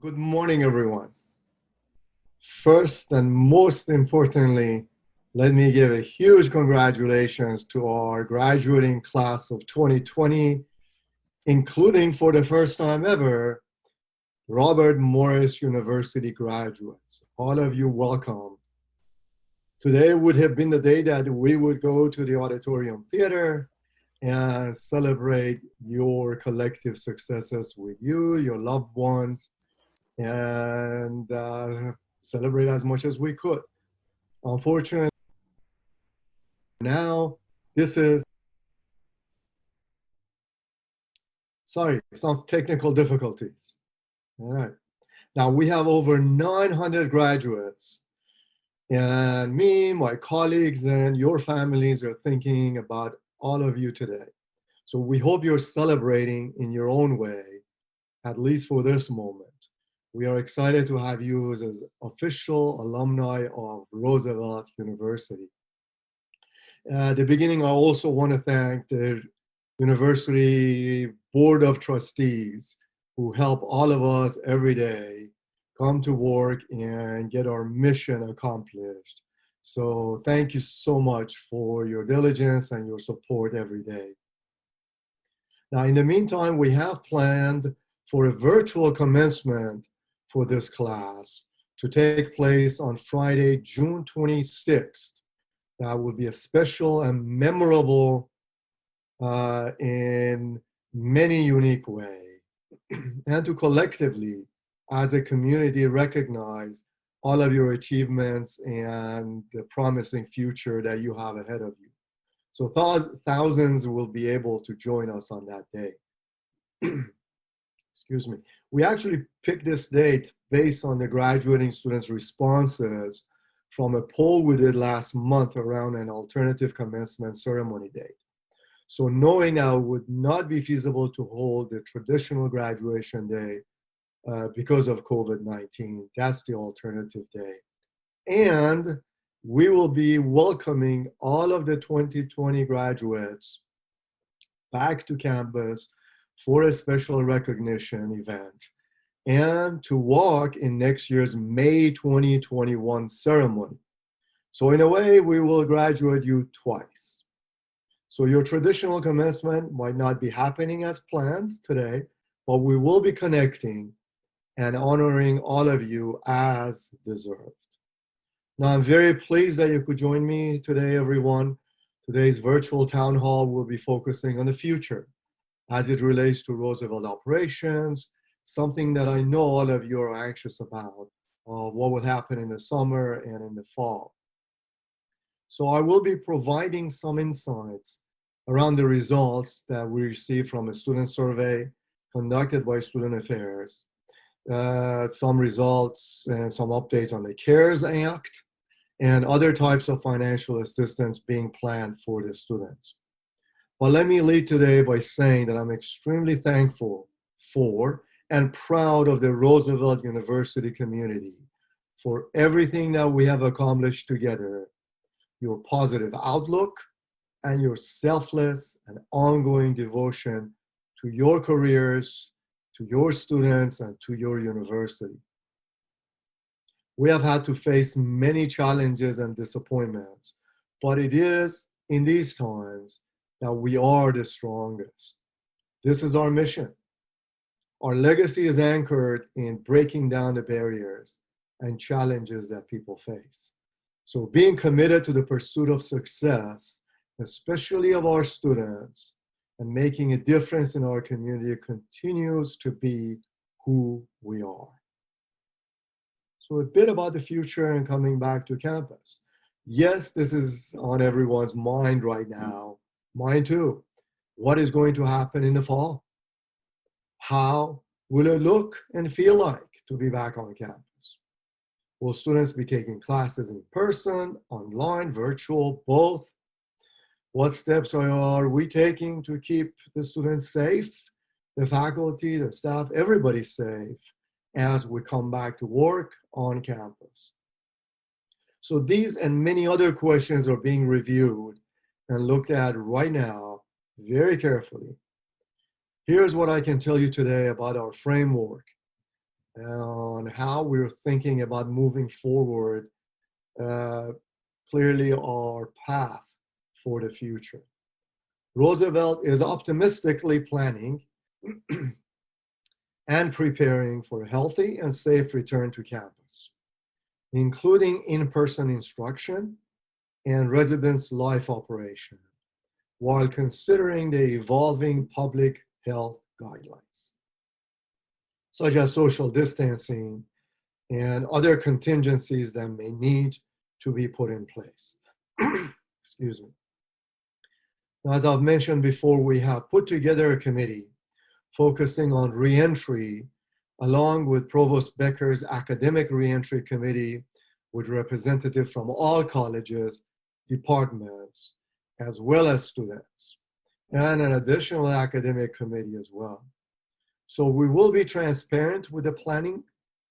Good morning, everyone. First and most importantly, let me give a huge congratulations to our graduating class of 2020, including for the first time ever, Robert Morris University graduates. All of you welcome. Today would have been the day that we would go to the auditorium theater and celebrate your collective successes with you, your loved ones, and celebrate as much as we could. Unfortunately, now this is, sorry, some technical difficulties. All right. Now we have over 900 graduates, and me, my colleagues, and your families are thinking about all of you today. So we hope you're celebrating in your own way, at least for this moment. We are excited to have you as official alumni of Roosevelt University. At the beginning, I also want to thank the University Board of Trustees who help all of us every day come to work and get our mission accomplished. So thank you so much for your diligence and your support every day. Now, in the meantime, we have planned for a virtual commencement for this class to take place on Friday, June 26th. That will be a special and memorable in many unique ways. And to collectively, as a community, recognize all of your achievements and the promising future that you have ahead of you. So thousands will be able to join us on that day. Excuse me. We actually picked this date based on the graduating students' responses from a poll we did last month around an alternative commencement ceremony date. So knowing now it would not be feasible to hold the traditional graduation day because of COVID-19, that's the alternative day. And we will be welcoming all of the 2020 graduates back to campus for a special recognition event and to walk in next year's May 2021 ceremony. So in a way, we will graduate you twice. So your traditional commencement might not be happening as planned today, but we will be connecting and honoring all of you as deserved. Now, I'm very pleased that you could join me today, everyone. Today's virtual town hall will be focusing on the future as it relates to Roosevelt operations, something that I know all of you are anxious about, what will happen in the summer and in the fall. So I will be providing some insights around the results that we received from a student survey conducted by Student Affairs, some results and some updates on the CARES Act, and other types of financial assistance being planned for the students. But let me lead today by saying that I'm extremely thankful for and proud of the Roosevelt University community for everything that we have accomplished together, your positive outlook, and your selfless and ongoing devotion to your careers, to your students, and to your university. We have had to face many challenges and disappointments, but it is in these times that we are the strongest. This is our mission. Our legacy is anchored in breaking down the barriers and challenges that people face. So being committed to the pursuit of success, especially of our students, and making a difference in our community continues to be who we are. So a bit about the future and coming back to campus. Yes, this is on everyone's mind right now. Mine too. What is going to happen in the fall? How will it look and feel like to be back on campus? Will students be taking classes in person, online, virtual, both? What steps are we taking to keep the students safe, the faculty, the staff, everybody safe as we come back to work on campus? So these and many other questions are being reviewed and looked at right now very carefully. Here's what I can tell you today about our framework on how we're thinking about moving forward, uh, clearly our path for the future. Roosevelt is optimistically planning and preparing for a healthy and safe return to campus, including in-person instruction and residence life operation, while considering the evolving public health guidelines, such as social distancing and other contingencies that may need to be put in place. Excuse me. As I've mentioned before, we have put together a committee focusing on reentry, along with Provost Becker's academic reentry committee, with representatives from all colleges, departments, as well as students, and an additional academic committee as well. So we will be transparent with the planning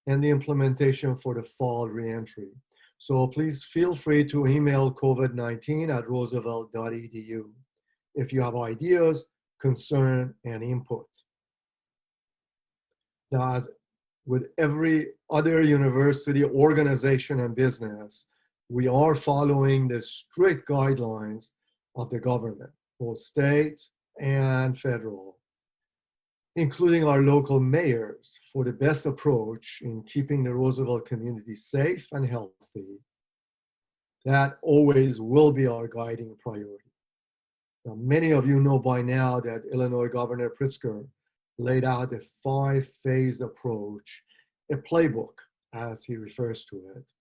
and the implementation for the fall reentry. So please feel free to email covid19@roosevelt.edu if you have ideas, concern, and input. Now, as with every other university, organization, and business, we are following the strict guidelines of the government, both state and federal, including our local mayors, for the best approach in keeping the Roosevelt community safe and healthy. That always will be our guiding priority. Now, many of you know by now that Illinois Governor Pritzker laid out a 5-phase approach, a playbook, as he refers to it,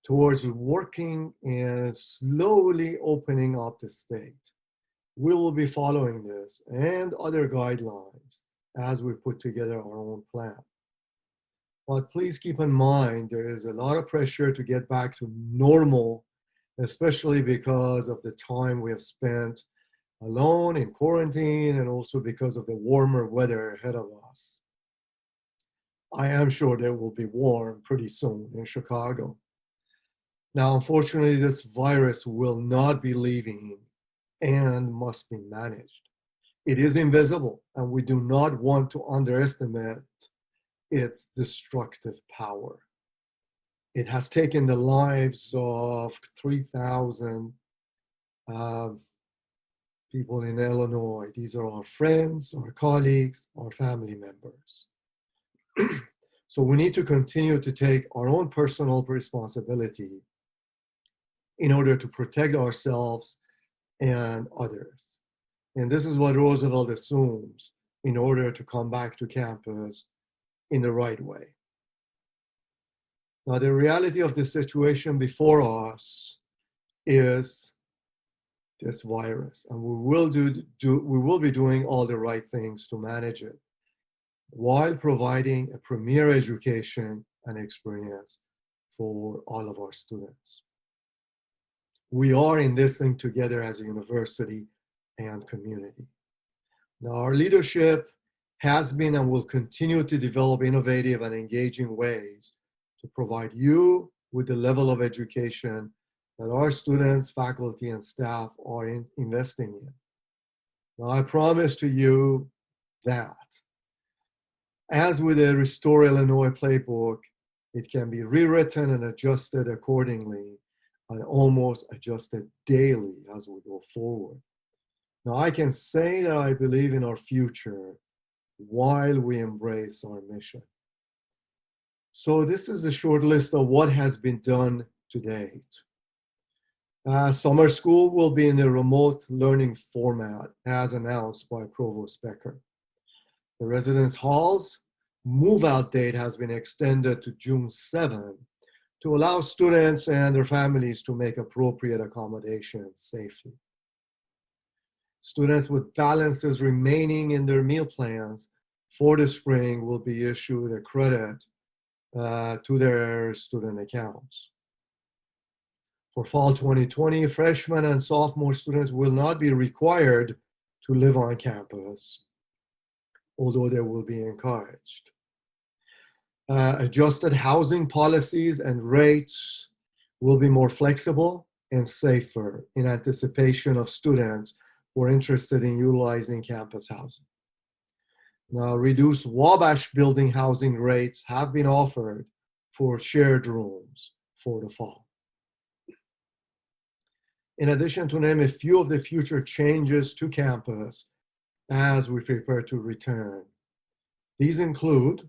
towards working and slowly opening up the state. We will be following this and other guidelines as we put together our own plan. But please keep in mind, there is a lot of pressure to get back to normal, especially because of the time we have spent alone in quarantine and also because of the warmer weather ahead of us. I am sure it will be warm pretty soon in Chicago. Now, unfortunately, this virus will not be leaving and must be managed. It is invisible, and we do not want to underestimate its destructive power. It has taken the lives of 3,000 people in Illinois. These are our friends, our colleagues, our family members. So we need to continue to take our own personal responsibility in order to protect ourselves and others. And this is what Roosevelt assumes in order to come back to campus in the right way. Now, the reality of the situation before us is this virus, and we will be doing all the right things to manage it, while providing a premier education and experience for all of our students. We are in this thing together as a university and community. Now, our leadership has been and will continue to develop innovative and engaging ways to provide you with the level of education that our students, faculty, and staff are investing in. Now, I promise to you that, as with the Restore Illinois playbook, it can be rewritten and adjusted accordingly, and almost adjusted daily as we go forward. Now, I can say that I believe in our future while we embrace our mission. So this is a short list of what has been done to date. Summer school will be in a remote learning format as announced by Provost Becker. The residence halls move-out date has been extended to June 7 to allow students and their families to make appropriate accommodations safely. Students with balances remaining in their meal plans for the spring will be issued a credit to their student accounts. For fall 2020, freshmen and sophomore students will not be required to live on campus, although they will be encouraged. Adjusted housing policies and rates will be more flexible and safer in anticipation of students who are interested in utilizing campus housing. Now, reduced Wabash building housing rates have been offered for shared rooms for the fall. In addition, to name a few of the future changes to campus as we prepare to return, these include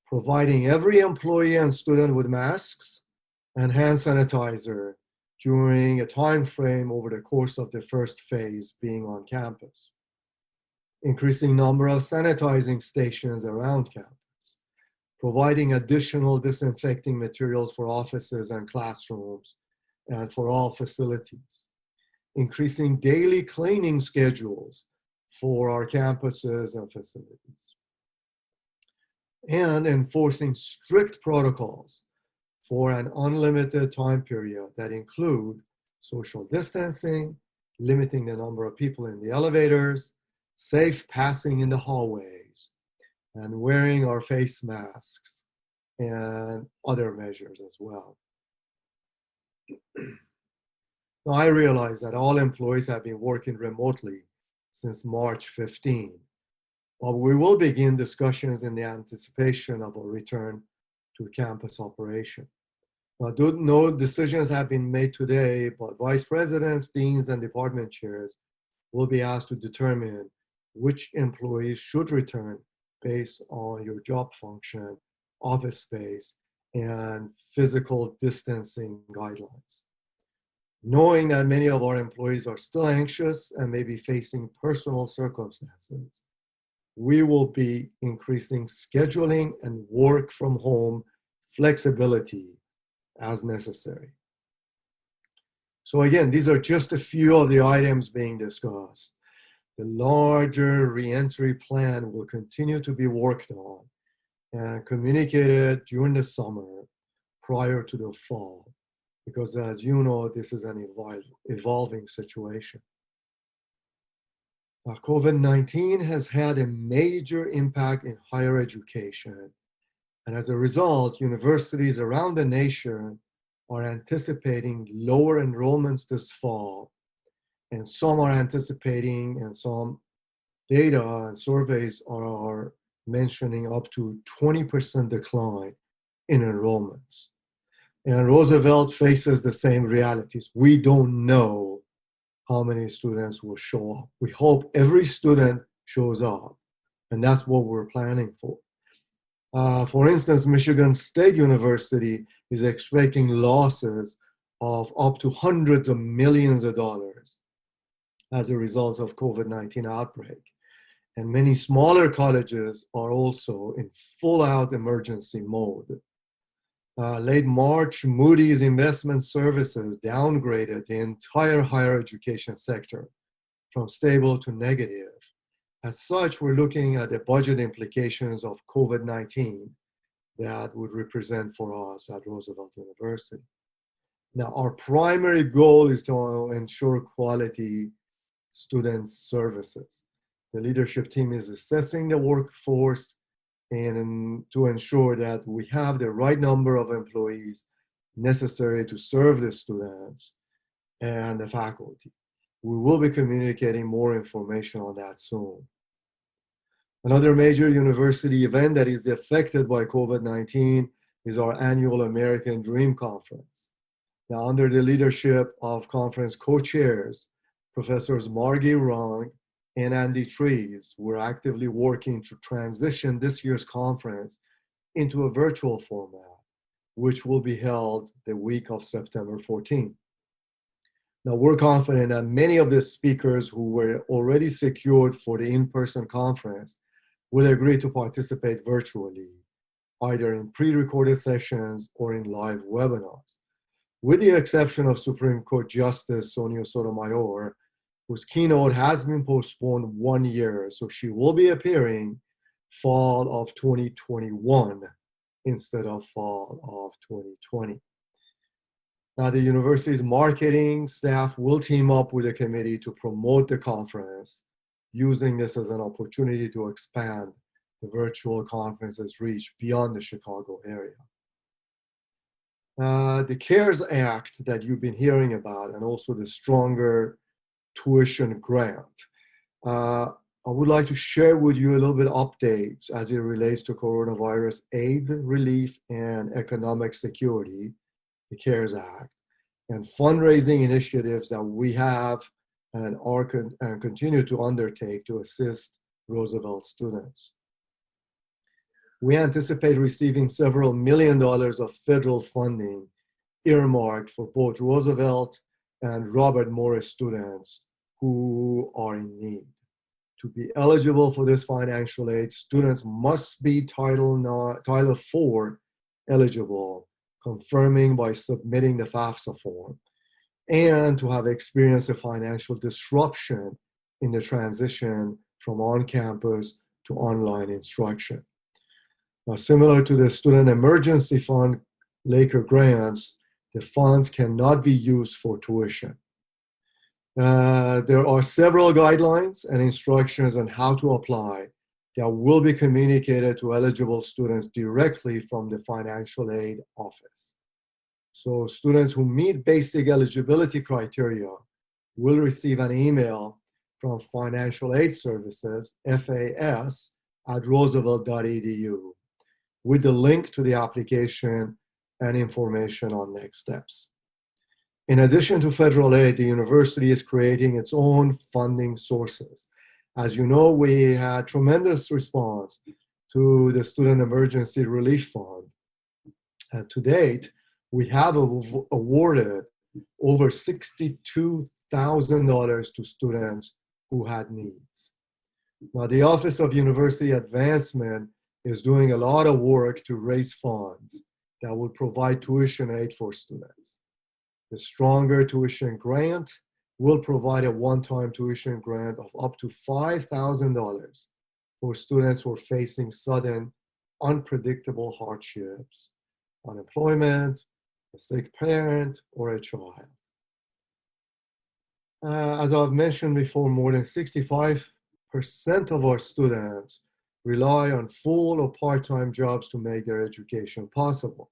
providing every employee and student with masks and hand sanitizer during a time frame over the course of the first phase being on campus, increasing number of sanitizing stations around campus, providing additional disinfecting materials for offices and classrooms and for all facilities, increasing daily cleaning schedules for our campuses and facilities, and enforcing strict protocols for an unlimited time period that include social distancing, limiting the number of people in the elevators, safe passing in the hallways, and wearing our face masks and other measures as well. Now, I realize that all employees have been working remotely since March 15, but we will begin discussions in the anticipation of a return to campus operation. Now, no decisions have been made today, but vice presidents, deans, and department chairs will be asked to determine which employees should return based on your job function, office space, and physical distancing guidelines. Knowing that many of our employees are still anxious and may be facing personal circumstances, we will be increasing scheduling and work from home flexibility as necessary. So again, these are just a few of the items being discussed. The larger reentry plan will continue to be worked on and communicated during the summer prior to the fall, because as you know, this is an evolving situation. COVID-19 has had a major impact in higher education, and as a result, universities around the nation are anticipating lower enrollments this fall, and some are anticipating, and some data and surveys are mentioning up to 20% decline in enrollments. And Roosevelt faces the same realities. We don't know how many students will show up. We hope every student shows up, and that's what we're planning for. For instance, Michigan State University is expecting losses of up to hundreds of millions of dollars as a result of COVID-19 outbreak. And many smaller colleges are also in full-out emergency mode. Late March, Moody's Investment Services downgraded the entire higher education sector from stable to negative. As such, we're looking at the budget implications of COVID-19 that would represent for us at Roosevelt University. Now, our primary goal is to ensure quality student services. The leadership team is assessing the workforce and to ensure that we have the right number of employees necessary to serve the students and the faculty. We will be communicating more information on that soon. Another major university event that is affected by COVID-19 is our annual American Dream Conference. Now, under the leadership of conference co-chairs, Professors Margie Rung and Andy Trees, we're actively working to transition this year's conference into a virtual format, which will be held the week of September 14th. Now, we're confident that many of the speakers who were already secured for the in-person conference will agree to participate virtually, either in pre-recorded sessions or in live webinars, with the exception of Supreme Court Justice Sonia Sotomayor, whose keynote has been postponed 1 year, so she will be appearing fall of 2021 instead of fall of 2020. Now, the university's marketing staff will team up with the committee to promote the conference, using this as an opportunity to expand the virtual conference's reach beyond the Chicago area. The CARES Act that you've been hearing about, and also the Stronger Tuition Grant, I would like to share with you a little bit updates as it relates to coronavirus aid relief and economic security, the CARES Act, and fundraising initiatives that we have and continue to undertake to assist Roosevelt students. We anticipate receiving several $1 million of federal funding earmarked for both Roosevelt and Robert Morris students who are in need. To be eligible for this financial aid, students must be Title IV eligible, confirming by submitting the FAFSA form, and to have experienced a financial disruption in the transition from on-campus to online instruction. Now, similar to the Student Emergency Fund Laker grants, the funds cannot be used for tuition. There are several guidelines and instructions on how to apply that will be communicated to eligible students directly from the financial aid office. So students who meet basic eligibility criteria will receive an email from Financial Aid Services, FAS, at roosevelt.edu with the link to the application and information on next steps. In addition to federal aid, the university is creating its own funding sources. As you know, we had tremendous response to the Student Emergency Relief Fund. And to date, we have awarded over $62,000 to students who had needs. Now, the Office of University Advancement is doing a lot of work to raise funds that will provide tuition aid for students. The Stronger Tuition Grant will provide a one-time tuition grant of up to $5,000 for students who are facing sudden, unpredictable hardships, unemployment, a sick parent, or a child. As I've mentioned before, more than 65% of our students rely on full or part-time jobs to make their education possible.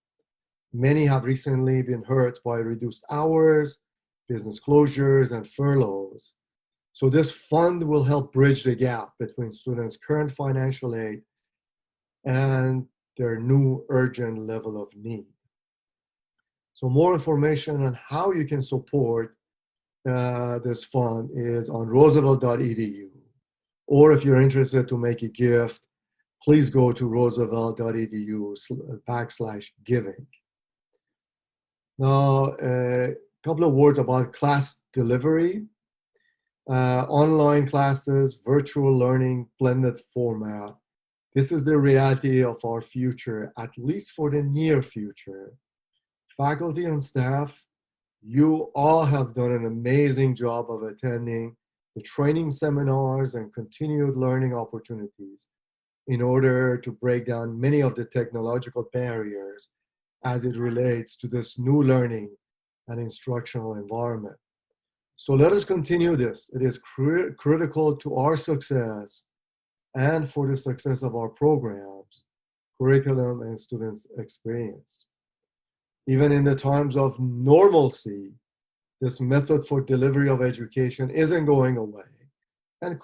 Many have recently been hurt by reduced hours, business closures, and furloughs. So this fund will help bridge the gap between students' current financial aid and their new urgent level of need. So more information on how you can support this fund is on roosevelt.edu. Or if you're interested to make a gift, please go to roosevelt.edu/giving. Now, a couple of words about class delivery. Online classes, virtual learning, blended format. This is the reality of our future, at least for the near future. Faculty and staff, you all have done an amazing job of attending the training seminars and continued learning opportunities in order to break down many of the technological barriers as it relates to this new learning and instructional environment. So let us continue this. It is critical to our success and for the success of our programs, curriculum, and students' experience. Even in the times of normalcy, this method for delivery of education isn't going away and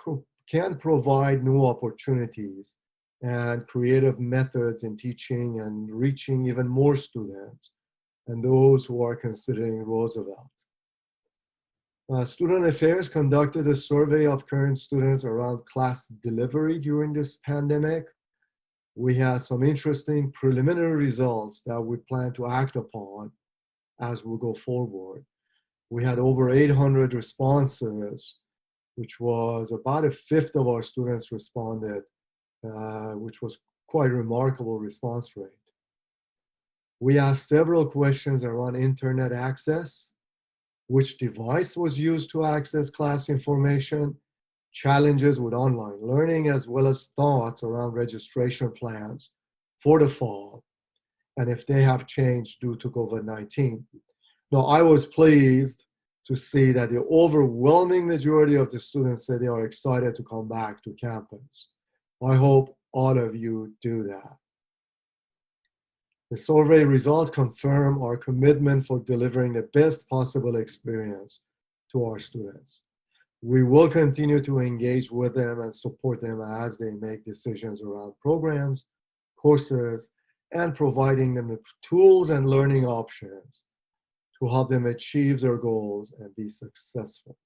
can provide new opportunities and creative methods in teaching and reaching even more students and those who are considering Roosevelt. Student Affairs conducted a survey of current students around class delivery during this pandemic. We had some interesting preliminary results that we plan to act upon as we go forward. We had over 800 responses, which was about a fifth of our students responded, which was quite a remarkable response rate. We asked several questions around internet access, which device was used to access class information, challenges with online learning, as well as thoughts around registration plans for the fall, and if they have changed due to COVID-19. Now, I was pleased to see that the overwhelming majority of the students said they are excited to come back to campus. I hope all of you do that. The survey results confirm our commitment for delivering the best possible experience to our students. We will continue to engage with them and support them as they make decisions around programs, courses, and providing them the tools and learning options to help them achieve their goals and be successful.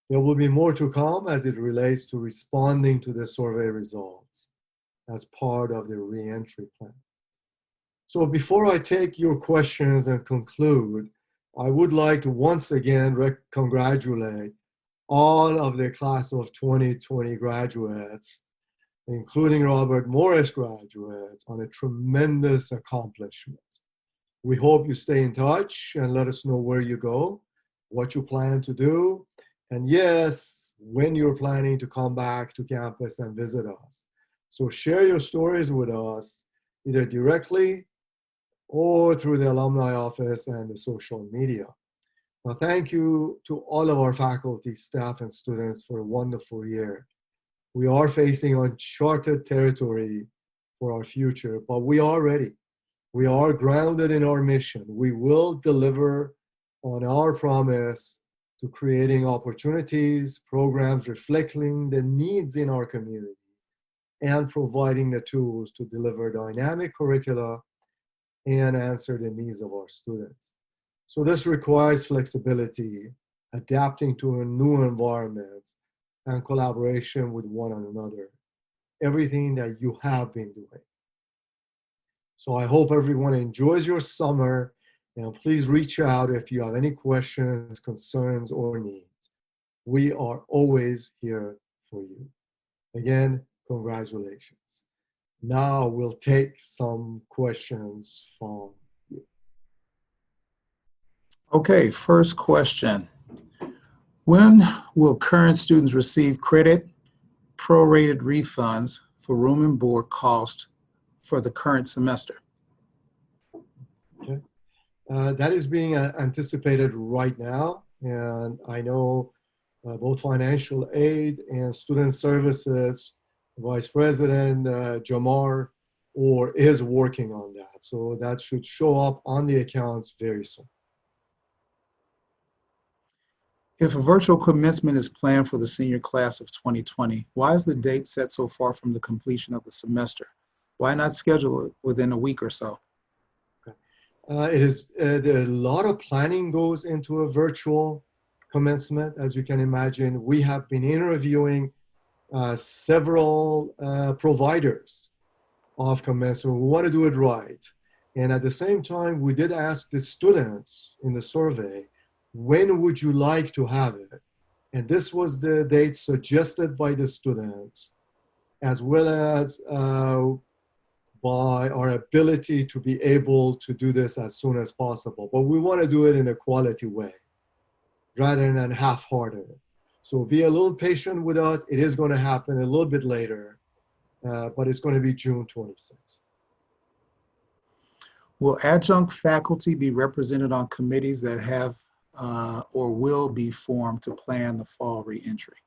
There will be more to come as it relates to responding to the survey results as part of the reentry plan. So before I take your questions and conclude, I would like to once again congratulate all of the class of 2020 graduates, including Robert Morris graduates, on a tremendous accomplishment. We hope you stay in touch and let us know where you go, what you plan to do, and yes, when you're planning to come back to campus and visit us. So share your stories with us, either directly or through the alumni office and the social media. Now, thank you to all of our faculty, staff, and students for a wonderful year. We are facing uncharted territory for our future, but we are ready. We are grounded in our mission. We will deliver on our promise to creating opportunities, programs reflecting the needs in our community, and providing the tools to deliver dynamic curricula and answer the needs of our students. So this requires flexibility, adapting to a new environment, and collaboration with one another. Everything that you have been doing. So I hope everyone enjoys your summer, and please reach out if you have any questions, concerns, or needs. We are always here for you. Again, congratulations. Now we'll take some questions from you. Okay, first question. When will current students receive credit prorated refunds for room and board cost for the current semester? Okay. That is being anticipated right now, and I know both financial aid and student services Vice President Jamar is working on that. So that should show up on the accounts very soon. If a virtual commencement is planned for the senior class of 2020, why is the date set so far from the completion of the semester? Why not schedule it within a week or so? It is a lot of planning goes into a virtual commencement. As you can imagine, we have been interviewing several providers of commencement. We want to do it right. And at the same time, we did ask the students in the survey, when would you like to have it? And this was the date suggested by the students, as well as by our ability to be able to do this as soon as possible. But we want to do it in a quality way, rather than half-hearted. So be a little patient with us. It is going to happen a little bit later, but it's going to be June 26th. Will adjunct faculty be represented on committees that have or will be formed to plan the fall reentry?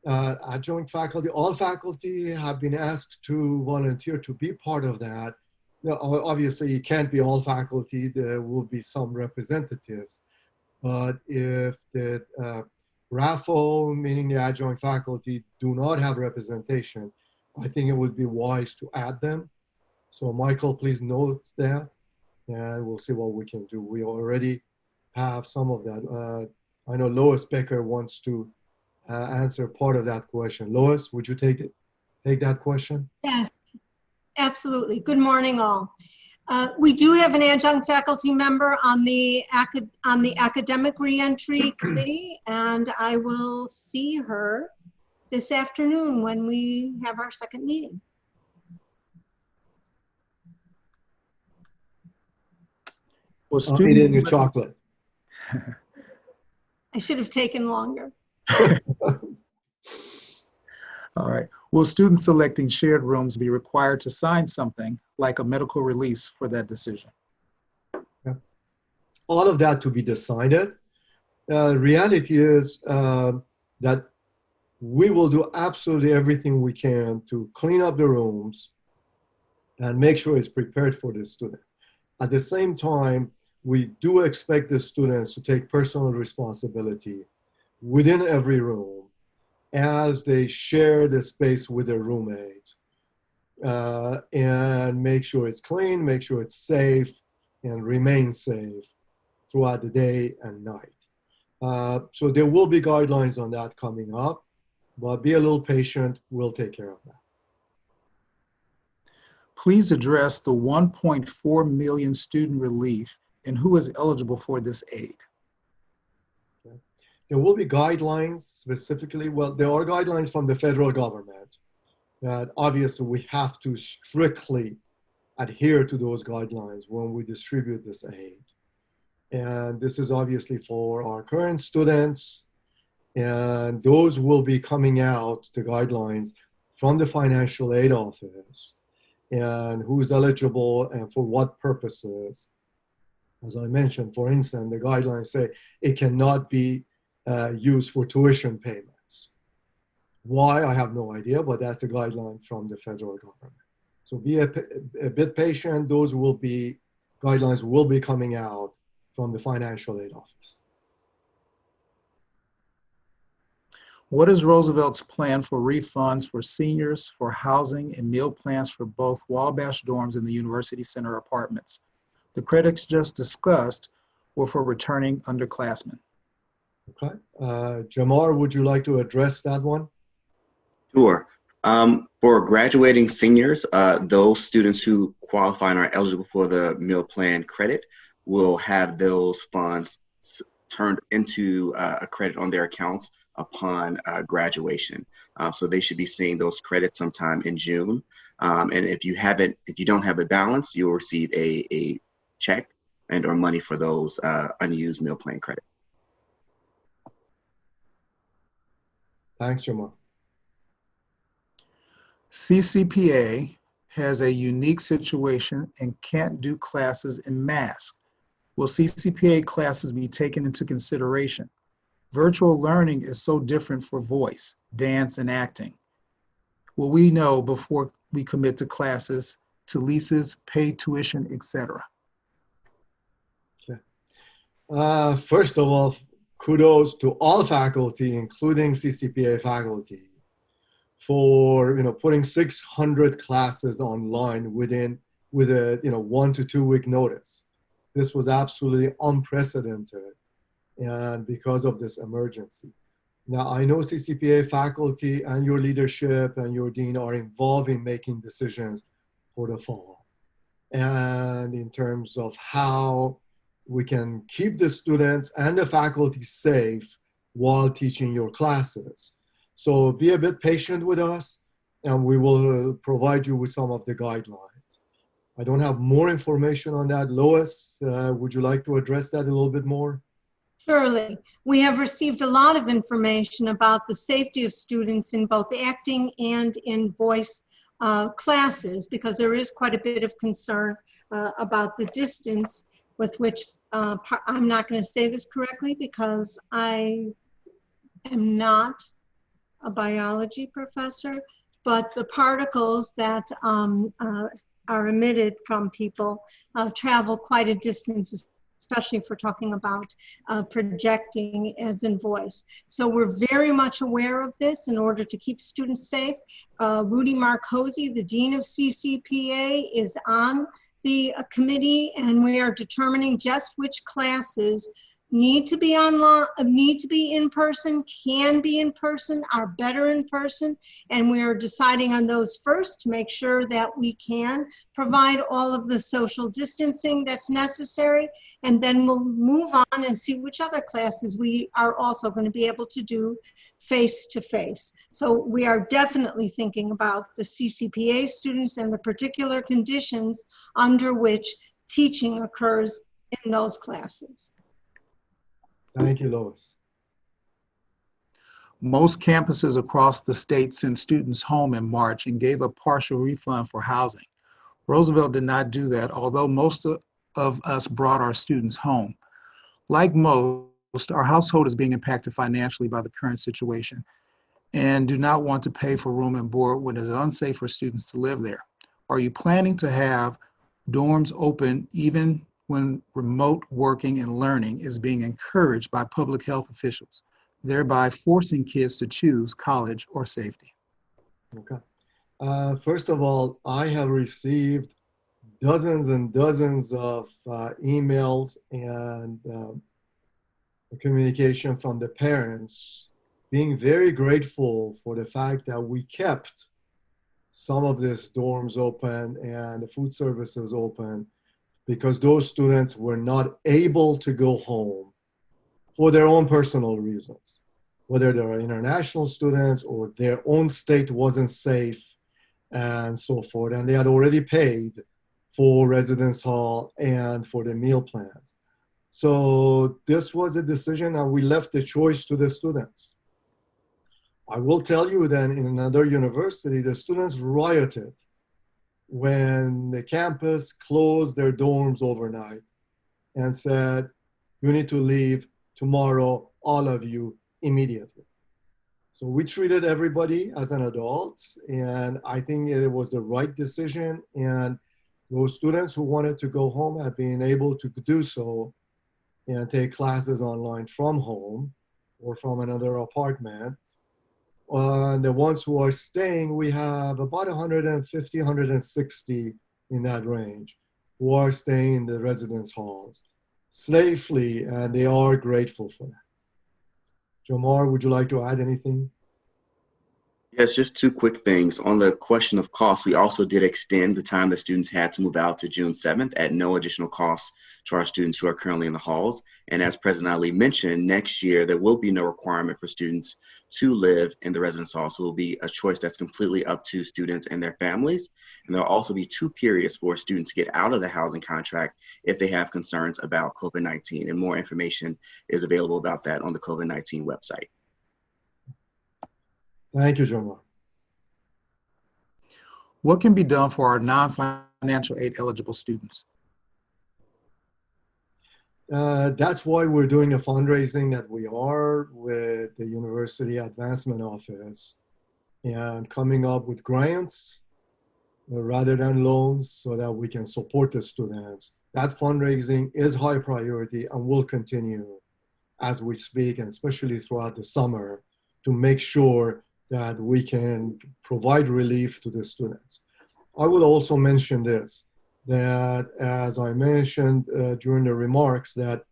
Adjunct faculty, all faculty have been asked to volunteer to be part of that. Now, obviously, it can't be all faculty. There will be some representatives. But if the RAFO, meaning the adjunct faculty, do not have representation, I think it would be wise to add them. So Michael, please note that, and we'll see what we can do. We already have some of that. I know Lois Becker wants to answer part of that question. Lois, would you take that question? Yes, absolutely. Good morning, all. We do have an adjunct faculty member on the Academic Reentry Committee, and I will see her this afternoon when we have our second meeting. Well, I'll eat it in your chocolate. I should have taken longer. All right. Will students selecting shared rooms be required to sign something like a medical release for that decision? Yeah. All of that to be decided. Reality is that we will do absolutely everything we can to clean up the rooms and make sure it's prepared for the student. At the same time, we do expect the students to take personal responsibility within every room as they share the space with their roommate, and make sure it's clean, make sure it's safe, and remain safe throughout the day and night. So there will be guidelines on that coming up, but be a little patient. We'll take care of that. Please address the 1.4 million student relief and who is eligible for this aid. Okay. There will be guidelines specifically. Well, there are guidelines from the federal government that obviously we have to strictly adhere to those guidelines when we distribute this aid. And this is obviously for our current students, and those will be coming out, the guidelines, from the financial aid office, and who's eligible and for what purposes. As I mentioned, for instance, the guidelines say it cannot be used for tuition payments. Why, I have no idea, but that's a guideline from the federal government. So be a bit patient. Those will be, guidelines will be coming out from the financial aid office. What is Roosevelt's plan for refunds for seniors for housing and meal plans for both Wabash dorms and the University Center apartments? The credits just discussed were for returning underclassmen. Okay. Jamar, would you like to address that one? Sure. For graduating seniors, those students who qualify and are eligible for the meal plan credit will have those funds turned into a credit on their accounts upon graduation. So they should be seeing those credits sometime in June. And if you don't have a balance, you'll receive a check and or money for those unused meal plan credit. Thanks, Jamar. CCPA has a unique situation and can't do classes in masks. Will CCPA classes be taken into consideration? Virtual learning is so different for voice, dance, and acting. Will we know before we commit to classes, to leases, paid tuition, etc.? Okay. First of all, kudos to all faculty, including CCPA faculty, for putting 600 classes online with a 1 to 2 week notice. This was absolutely unprecedented, and because of this emergency. Now, I know CCPA faculty and your leadership and your dean are involved in making decisions for the fall, and in terms of how we can keep the students and the faculty safe while teaching your classes. So be a bit patient with us, and we will provide you with some of the guidelines. I don't have more information on that. Lois, would you like to address that a little bit more? Surely. We have received a lot of information about the safety of students in both acting and in voice classes, because there is quite a bit of concern about the distance with which, I'm not going to say this correctly because I am not a biology professor, but the particles that are emitted from people travel quite a distance, especially if we're talking about projecting as in voice. So we're very much aware of this in order to keep students safe. Rudy Marcosi, the Dean of CCPA, is on the committee, and we are determining just which classes need to be online, need to be in person, can be in person, are better in person, and we are deciding on those first to make sure that we can provide all of the social distancing that's necessary, and then we'll move on and see which other classes we are also going to be able to do face-to-face. So we are definitely thinking about the CCPA students and the particular conditions under which teaching occurs in those classes. Thank you, Lois. Most campuses across the state sent students home in March and gave a partial refund for housing. Roosevelt did not do that, although most of us brought our students home. Like most, our household is being impacted financially by the current situation and do not want to pay for room and board when it is unsafe for students to live there. Are you planning to have dorms open even when remote working and learning is being encouraged by public health officials? thereby forcing kids to choose college or safety? Okay. First of all, I have received dozens and dozens of emails and communication from the parents being very grateful for the fact that we kept some of these dorms open and the food services open because those students were not able to go home for their own personal reasons, whether they're international students or their own state wasn't safe and so forth. And they had already paid for residence hall and for the meal plans. So this was a decision and we left the choice to the students. I will tell you that in another university, the students rioted when the campus closed their dorms overnight and said, you need to leave tomorrow, all of you, immediately. So we treated everybody as an adult, and I think it was the right decision. And those students who wanted to go home have been able to do so and take classes online from home or from another apartment. And the ones who are staying, we have about 150, 160 in that range who are staying in the residence halls safely, and they are grateful for that. Jamar, would you like to add anything? Yes, just two quick things. On the question of cost, we also did extend the time that students had to move out to June 7th at no additional cost to our students who are currently in the halls. And as President Ali mentioned, next year there will be no requirement for students to live in the residence hall. So it will be a choice that's completely up to students and their families. And there'll also be 2 periods for students to get out of the housing contract if they have concerns about COVID-19. And more information is available about that on the COVID-19 website. Thank you, Jamar. What can be done for our non-financial aid eligible students? That's why we're doing the fundraising that we are with the University Advancement Office and coming up with grants rather than loans so that we can support the students. That fundraising is high priority and will continue as we speak, and especially throughout the summer, to make sure that we can provide relief to the students. I will also mention this, that as I mentioned during the remarks, that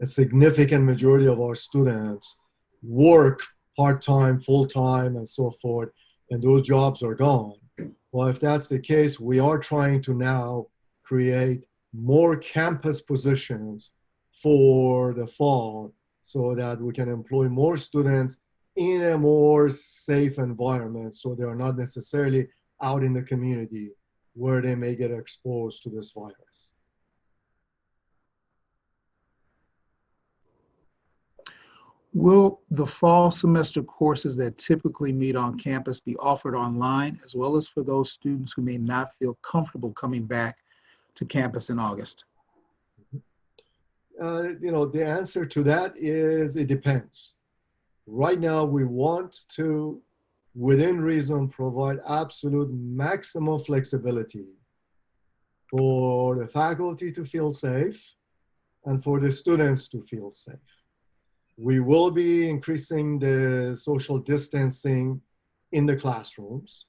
a significant majority of our students work part-time, full-time, and so forth, and those jobs are gone. Well, if that's the case, we are trying to now create more campus positions for the fall so that we can employ more students in a more safe environment so they are not necessarily out in the community where they may get exposed to this virus. Will the fall semester courses that typically meet on campus be offered online, as well as for those students who may not feel comfortable coming back to campus in August? The answer to that is it depends. Right now, we want to, within reason, provide absolute maximum flexibility for the faculty to feel safe and for the students to feel safe. We will be increasing the social distancing in the classrooms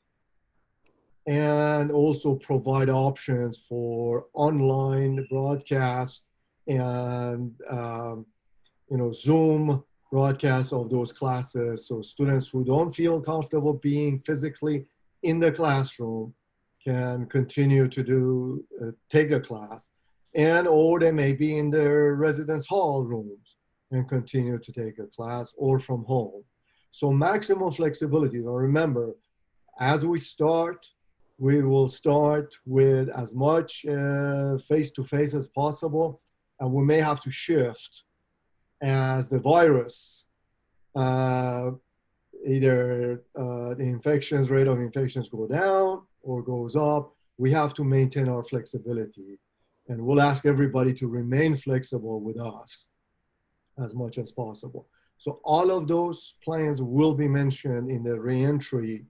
and also provide options for online broadcast and Zoom broadcasts of those classes, so students who don't feel comfortable being physically in the classroom can continue to take a class, or they may be in their residence hall rooms and continue to take a class, or from home. So maximum flexibility. Now remember, as we start, we will start with as much face-to-face as possible, and we may have to shift as the virus, either the rate of infections go down or goes up. We have to maintain our flexibility, and we'll ask everybody to remain flexible with us as much as possible. So all of those plans will be mentioned in the reentry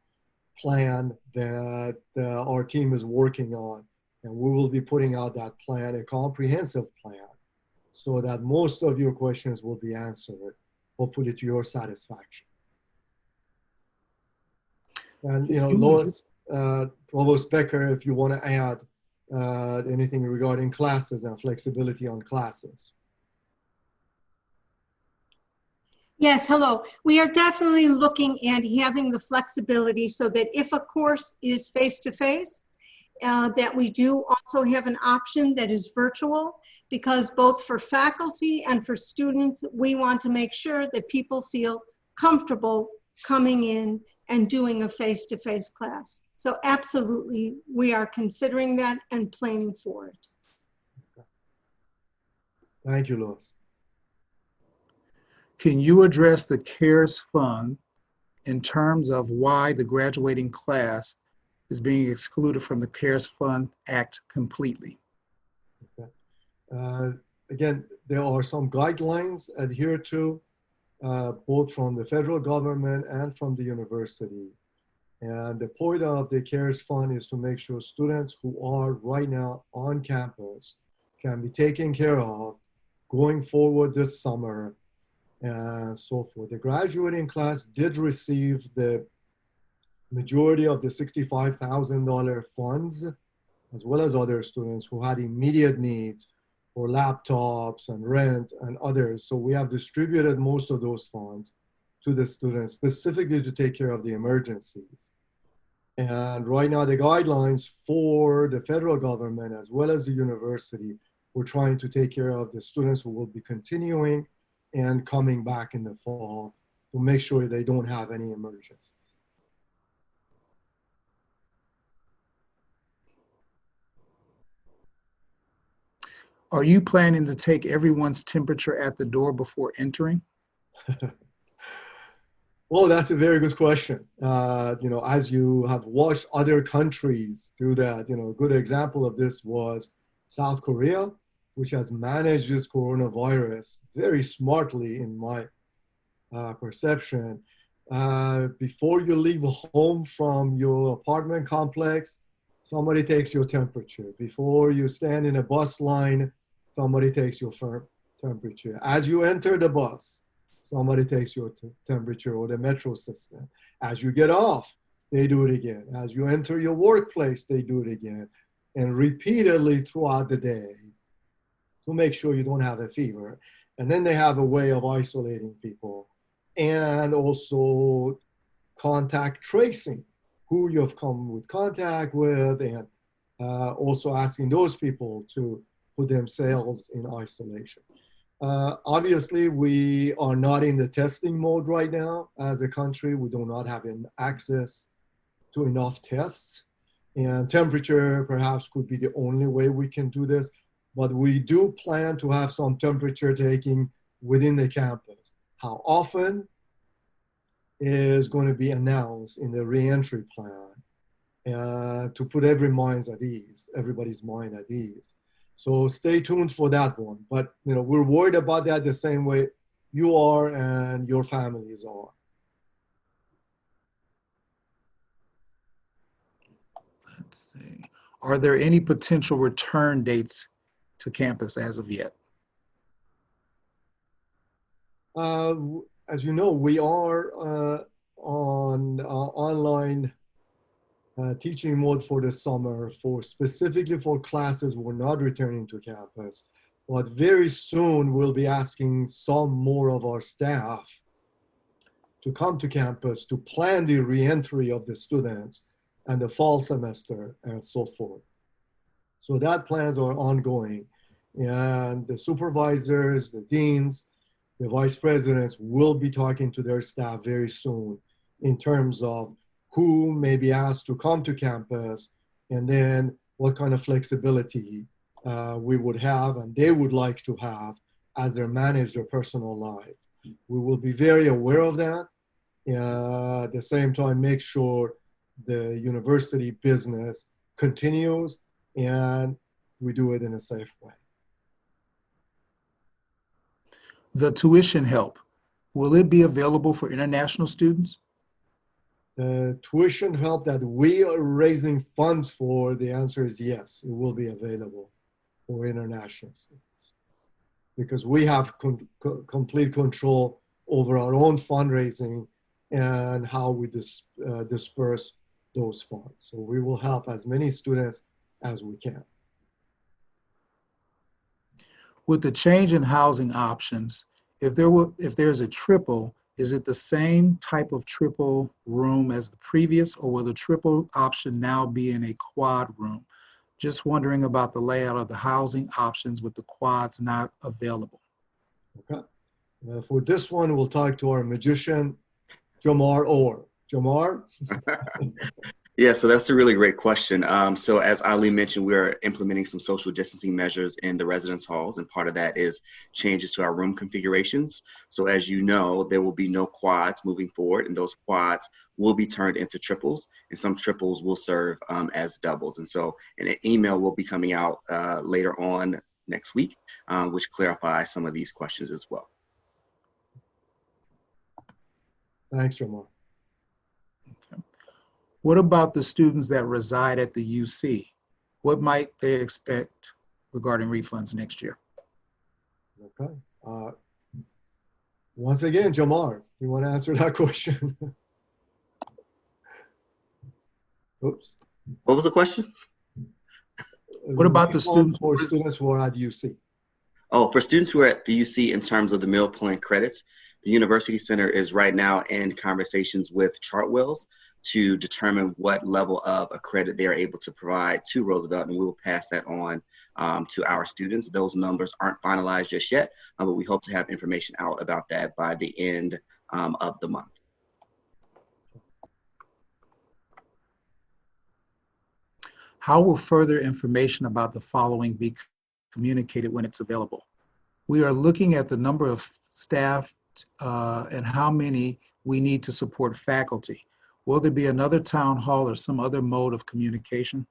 plan that our team is working on, and we will be putting out that plan, a comprehensive plan, so that most of your questions will be answered hopefully to your satisfaction. And, Lois, Provost Becker, if you want to add anything regarding classes and flexibility on classes. Yes, hello. We are definitely looking at having the flexibility so that if a course is face-to-face, that we do also have an option that is virtual, because both for faculty and for students, we want to make sure that people feel comfortable coming in and doing a face-to-face class. So absolutely, we are considering that and planning for it. Thank you, Lois. Can you address the CARES Fund in terms of why the graduating class is being excluded from the CARES Fund Act completely? Okay. Again, there are some guidelines adhered to, both from the federal government and from the university. And the point of the CARES Fund is to make sure students who are right now on campus can be taken care of going forward this summer and so forth. The graduating class did receive the majority of the $65,000 funds, as well as other students who had immediate needs for laptops and rent and others. So we have distributed most of those funds to the students specifically to take care of the emergencies. And right now the guidelines for the federal government as well as the university, we're trying to take care of the students who will be continuing and coming back in the fall to make sure they don't have any emergencies. Are you planning to take everyone's temperature at the door before entering? Well, that's a very good question. As you have watched other countries do that, a good example of this was South Korea, which has managed this coronavirus very smartly in my perception. Before you leave home from your apartment complex, somebody takes your temperature. Before you stand in a bus line, somebody takes your temperature. As you enter the bus, somebody takes your temperature, or the metro system. As you get off, they do it again. As you enter your workplace, they do it again. And repeatedly throughout the day to make sure you don't have a fever. And then they have a way of isolating people and also contact tracing, who you've come with contact with, and also asking those people to put themselves in isolation. Obviously, we are not in the testing mode right now as a country. We do not have access to enough tests, and temperature perhaps could be the only way we can do this. But we do plan to have some temperature taking within the campus. How often is going to be announced in the reentry plan to put everybody's mind at ease. So stay tuned for that one. But we're worried about that the same way you are and your families are. Let's see. Are there any potential return dates to campus as of yet? As you know, we are on online teaching mode for the summer, specifically for classes we're not returning to campus. But very soon we'll be asking some more of our staff to come to campus to plan the reentry of the students and the fall semester and so forth. So that plans are ongoing, and the supervisors, the deans, the vice presidents will be talking to their staff very soon in terms of who may be asked to come to campus, and then what kind of flexibility we would have and they would like to have as they manage their personal life. We will be very aware of that. At the same time, make sure the university business continues and we do it in a safe way. The tuition help, will it be available for international students? The tuition help that we are raising funds for, the answer is yes, it will be available for international students. Because we have complete control over our own fundraising and how we disperse those funds. So we will help as many students as we can. With the change in housing options, if there's a triple, is it the same type of triple room as the previous, or will the triple option now be in a quad room? Just wondering about the layout of the housing options with the quads not available. Okay. For this one, we'll talk to our magician, Jamar Orr. Jamar? Yeah, so that's a really great question. So as Ali mentioned, we are implementing some social distancing measures in the residence halls, and part of that is changes to our room configurations. So as you know, there will be no quads moving forward, and those quads will be turned into triples, and some triples will serve as doubles. And so an email will be coming out later on next week, which clarifies some of these questions as well. Thanks, Jamar. What about the students that reside at the UC? What might they expect regarding refunds next year? Okay. Once again, Jamar, you want to answer that question? Oops. What was the question? What about the students for students who are at UC? Oh, for students who are at the UC in terms of the meal plan credits, the University Center is right now in conversations with Chartwells to determine what level of a credit they are able to provide to Roosevelt, and we will pass that on to our students. Those numbers aren't finalized just yet, but we hope to have information out about that by the end of the month. How will further information about the following be communicated when it's available? We are looking at the number of staff and how many we need to support faculty. Will there be another town hall or some other mode of communication?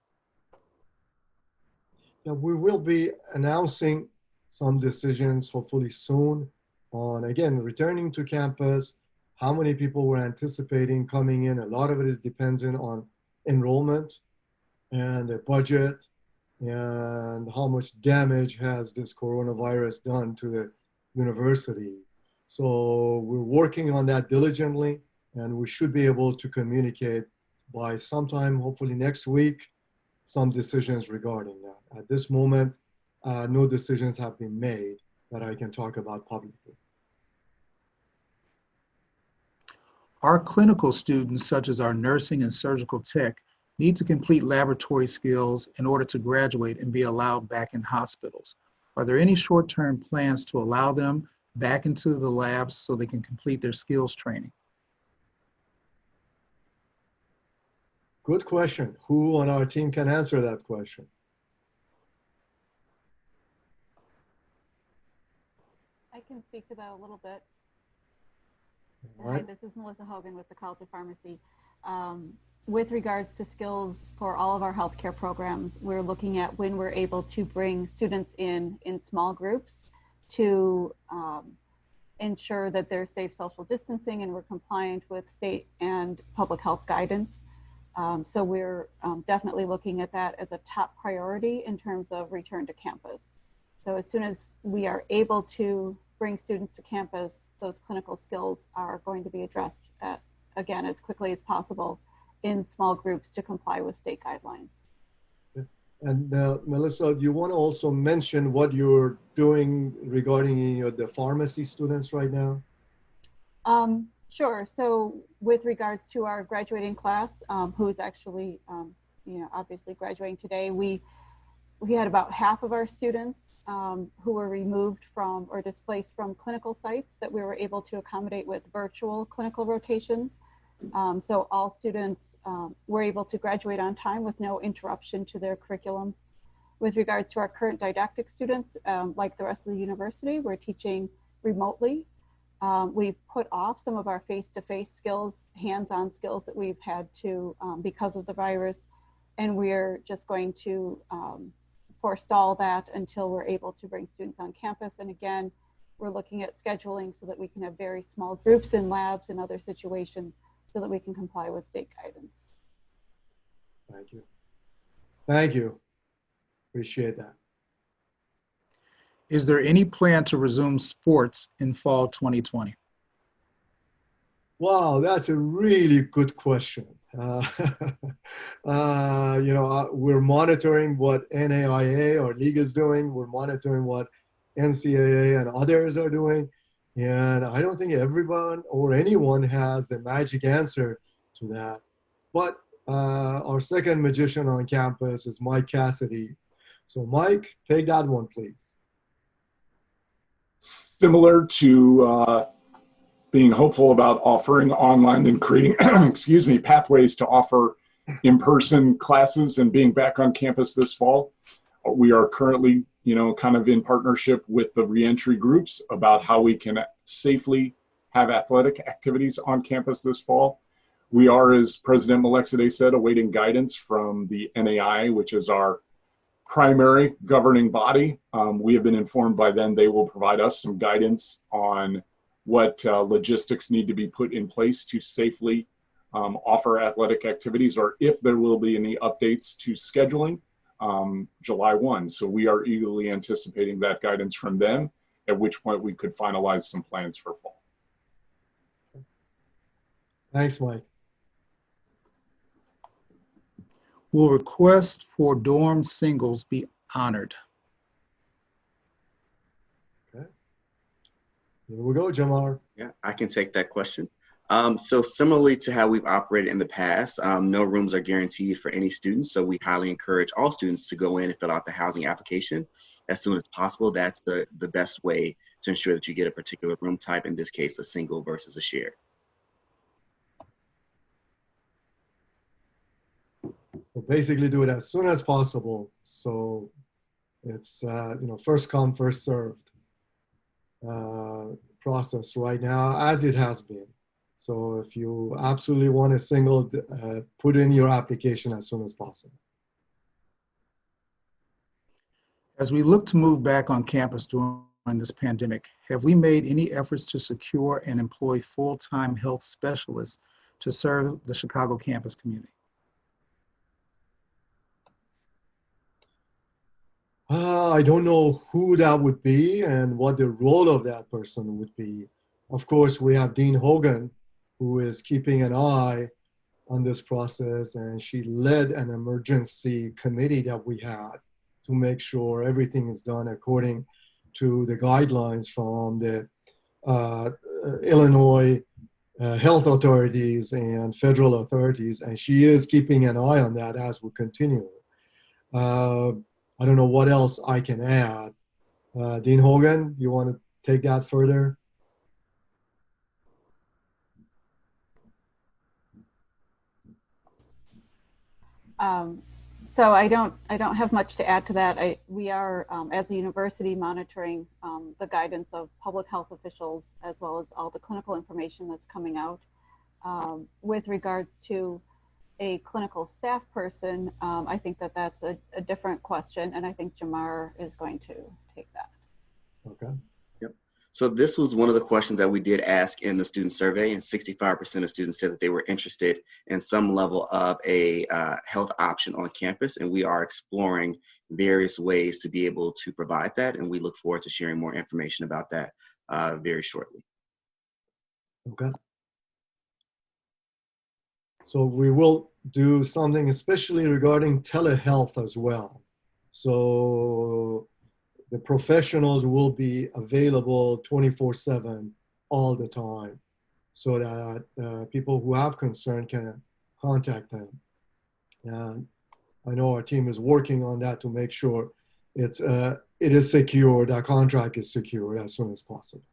Yeah, we will be announcing some decisions hopefully soon on, again, returning to campus, how many people we're anticipating coming in. A lot of it is dependent on enrollment and the budget and how much damage has this coronavirus done to the university. So we're working on that diligently, and we should be able to communicate by sometime, hopefully next week, some decisions regarding that. At this moment, no decisions have been made that I can talk about publicly. Our clinical students, such as our nursing and surgical tech, need to complete laboratory skills in order to graduate and be allowed back in hospitals. Are there any short-term plans to allow them back into the labs so they can complete their skills training? Good question. Who on our team can answer that question? I can speak to that a little bit. All right. Hi, this is Melissa Hogan with the College of Pharmacy. With regards to skills for all of our healthcare programs, we're looking at when we're able to bring students in small groups to ensure that they're safe social distancing and we're compliant with state and public health guidance. So we're definitely looking at that as a top priority in terms of return to campus. So as soon as we are able to bring students to campus, those clinical skills are going to be addressed again as quickly as possible in small groups to comply with state guidelines. And Melissa, do you want to also mention what you're doing regarding the pharmacy students right now? Sure. So with regards to our graduating class, who is actually, obviously graduating today, we had about half of our students who were removed from or displaced from clinical sites that we were able to accommodate with virtual clinical rotations. So all students were able to graduate on time with no interruption to their curriculum. With regards to our current didactic students, like the rest of the university, we're teaching remotely. We've put off some of our face-to-face skills, hands-on skills that we've had to because of the virus, and we're just going to forestall that until we're able to bring students on campus. And again, we're looking at scheduling so that we can have very small groups in labs and other situations so that we can comply with state guidance. Thank you. Thank you. Appreciate that. Is there any plan to resume sports in fall 2020? Wow, that's a really good question. We're monitoring what NAIA or league is doing. We're monitoring what NCAA and others are doing. And I don't think everyone or anyone has the magic answer to that. But our second magician on campus is Mike Cassidy. So Mike, take that one, please. Similar to being hopeful about offering online and creating, excuse me, pathways to offer in-person classes and being back on campus this fall. We are currently, kind of in partnership with the reentry groups about how we can safely have athletic activities on campus this fall. We are, as President Malekzadeh said, awaiting guidance from the NAI, which is our primary governing body. We have been informed by them they will provide us some guidance on what logistics need to be put in place to safely offer athletic activities, or if there will be any updates to scheduling July 1. So we are eagerly anticipating that guidance from them, at which point we could finalize some plans for fall. Thanks, Mike. Will requests for dorm singles be honored? Here we go, Jamar. Yeah, I can take that question. So similarly to how we've operated in the past, no rooms are guaranteed for any students. So we highly encourage all students to go in and fill out the housing application as soon as possible. That's the best way to ensure that you get a particular room type, in this case, a single versus a shared. So basically do it as soon as possible. So it's, first come, first served process right now, as it has been. So if you absolutely want a single, put in your application as soon as possible. As we look to move back on campus during this pandemic, have we made any efforts to secure and employ full-time health specialists to serve the Chicago campus community? I don't know who that would be and what the role of that person would be. Of course, we have Dean Hogan, who is keeping an eye on this process, and she led an emergency committee that we had to make sure everything is done according to the guidelines from the Illinois health authorities and federal authorities, and she is keeping an eye on that as we continue. I don't know what else I can add. Dean Hogan, you want to take that further? So I don't have much to add to that. We are, as a university, monitoring the guidance of public health officials, as well as all the clinical information that's coming out. With regards to a clinical staff person, I think that's a different question, and I think Jamar is going to take that. Okay. So this was one of the questions that we did ask in the student survey, and 65% of students said that they were interested in some level of a health option on campus, and we are exploring various ways to be able to provide that, and we look forward to sharing more information about that very shortly. Okay. So we will do something especially regarding telehealth as well. So the professionals will be available 24/7 all the time, so that people who have concern can contact them. And I know our team is working on that to make sure it is secure, that contract is secure as soon as possible.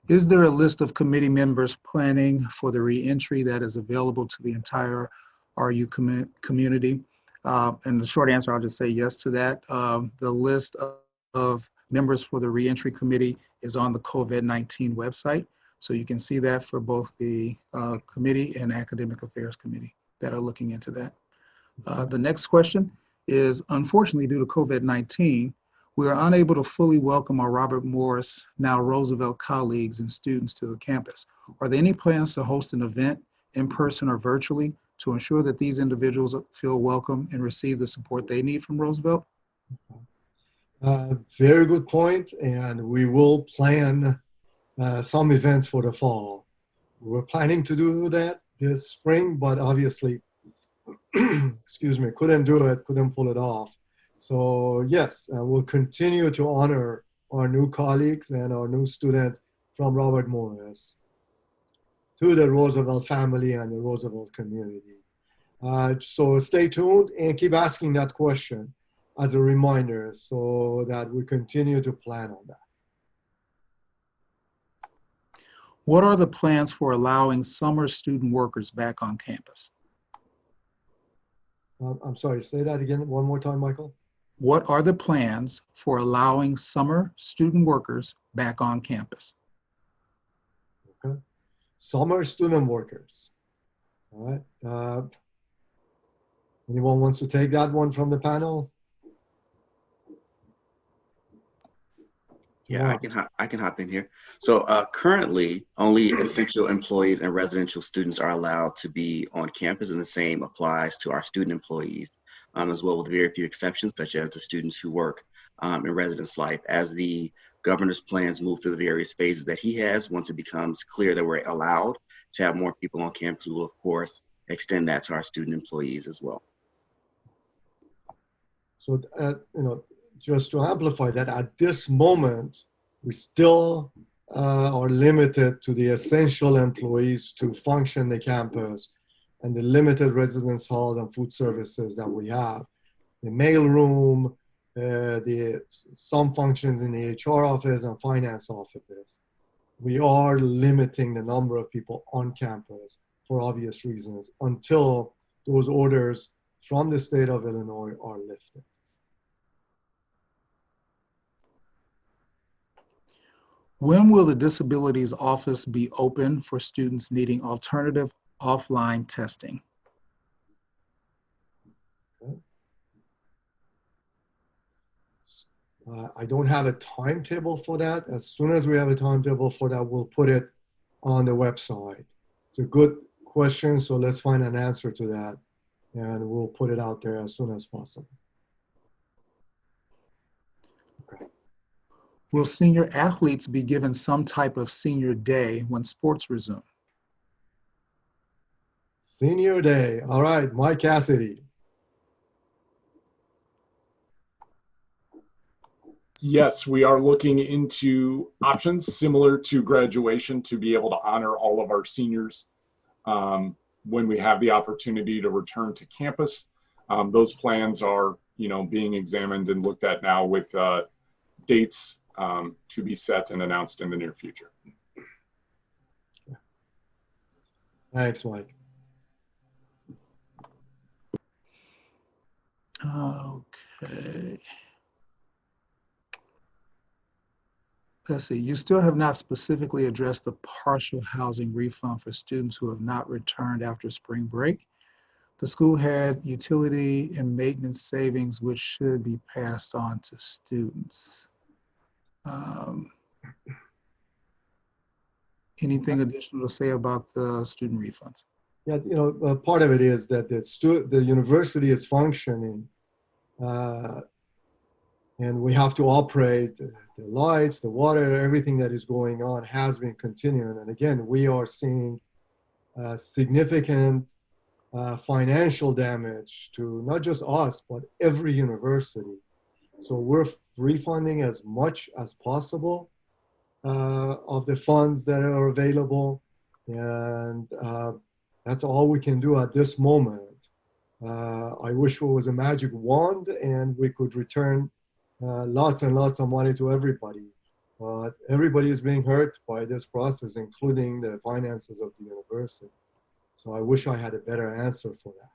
Is there a list of committee members planning for the reentry that is available to the entire RU community? And the short answer, I'll just say yes to that. The list of members for the Reentry Committee is on the COVID-19 website. So you can see that for both the committee and Academic Affairs Committee that are looking into that. The next question is, unfortunately, due to COVID-19, we are unable to fully welcome our Robert Morris, now Roosevelt colleagues and students to the campus. Are there any plans to host an event in person or virtually to ensure that these individuals feel welcome and receive the support they need from Roosevelt? Very good point, and we will plan some events for the fall. We're planning to do that this spring, but obviously, excuse me, couldn't do it, couldn't pull it off. So yes, we'll continue to honor our new colleagues and our new students from Robert Morris to the Roosevelt family and the Roosevelt community. So stay tuned and keep asking that question as a reminder so that we continue to plan on that. What are the plans for allowing summer student workers back on campus? I'm sorry, say that again one more time, Michael. What are the plans for allowing summer student workers back on campus? Okay. Summer student workers. All right. Anyone wants to take that one from the panel? Yeah, I can hop in here. So currently, only essential employees and residential students are allowed to be on campus, and the same applies to our student employees, as well, with very few exceptions, such as the students who work in residence life. As the governor's plans move through the various phases that he has, once it becomes clear that we're allowed to have more people on campus, we will, of course, extend that to our student employees as well. So, just to amplify that, at this moment, we still are limited to the essential employees to function the campus and the limited residence hall and food services that we have. The mail room, some functions in the HR office and finance office. We are limiting the number of people on campus for obvious reasons until those orders from the state of Illinois are lifted. When will the Disabilities office be open for students needing alternative offline testing? I don't have a timetable for that. As soon as we have a timetable for that, we'll put it on the website. It's a good question, so let's find an answer to that, and we'll put it out there as soon as possible. Okay. Will senior athletes be given some type of senior day when sports resume? Senior day. All right, Mike Cassidy. Yes, we are looking into options similar to graduation to be able to honor all of our seniors when we have the opportunity to return to campus. Those plans are, being examined and looked at now with dates to be set and announced in the near future. Thanks, Mike. Okay. Let's see, you still have not specifically addressed the partial housing refund for students who have not returned after spring break. The school had utility and maintenance savings, which should be passed on to students. Anything additional to say about the student refunds? Yeah, part of it is that the university is functioning, and we have to operate the lights, the water, everything that is going on has been continuing. And again, we are seeing significant financial damage to not just us, but every university. So we're refunding as much as possible of the funds that are available. And that's all we can do at this moment. I wish it was a magic wand and we could return lots and lots of money to everybody. But everybody is being hurt by this process, including the finances of the university. So I wish I had a better answer for that.